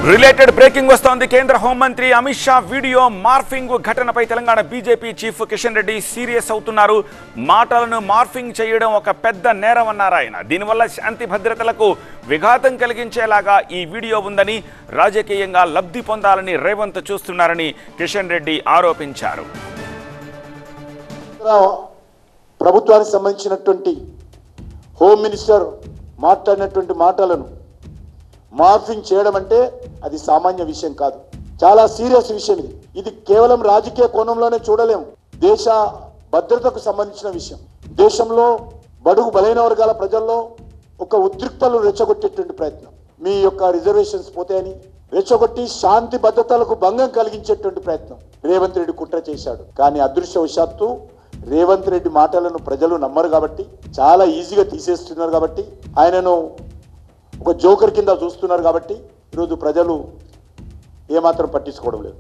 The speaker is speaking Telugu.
రిలేటెడ్ బ్రేకింగ్ వస్తోంది. కేంద్ర హోంమంత్రి అమిత్ షా వీడియో మార్ఫింగ్ ఘటనపై Telangana BJP chief Kishan Reddy serious అవుతున్నారు. మాటలను మార్ఫింగ్ చేయడం ఒక పెద్ద నేరం అన్నారు ఆయన. దీనివల్ల శాంతి భద్రతలకు విఘాతం కలిగించేలాగా ఈ వీడియో ఉందని, రాజకీయంగా లబ్ధి పొందాలని రేవంత్ చూస్తున్నారని కిషన్ రెడ్డి ఆరోపించారు. ప్రభుత్వానికి సంబంధించినటువంటి హోమ్ మినిస్టర్ మాట్లాడినటువంటి మాటలను మార్ఫింగ్ చేయడం అంటే అది సామాన్య విషయం కాదు, చాలా సీరియస్ విషయం. ఇది కేవలం రాజకీయ కోణంలోనే చూడలేము. దేశ భద్రతకు సంబంధించిన విషయం. దేశంలో బడుగు బలైన వర్గాల ప్రజల్లో ఒక ఉద్రిక్తలు రెచ్చగొట్టేటువంటి ప్రయత్నం, మీ యొక్క రిజర్వేషన్స్ పోతాయని రెచ్చగొట్టి శాంతి భద్రతలకు భంగం కలిగించేటువంటి ప్రయత్నం రేవంత్ రెడ్డి కుట్ర చేశాడు. కానీ అదృష్టవశాత్తు రేవంత్ రెడ్డి మాటలను ప్రజలు నమ్మరు కాబట్టి, చాలా ఈజీగా తీసేస్తున్నారు కాబట్టి, ఆయనను ఒక జోకర్ కింద చూస్తున్నారు కాబట్టి ఈరోజు ప్రజలు ఏమాత్రం పట్టించుకోవడం లేదు.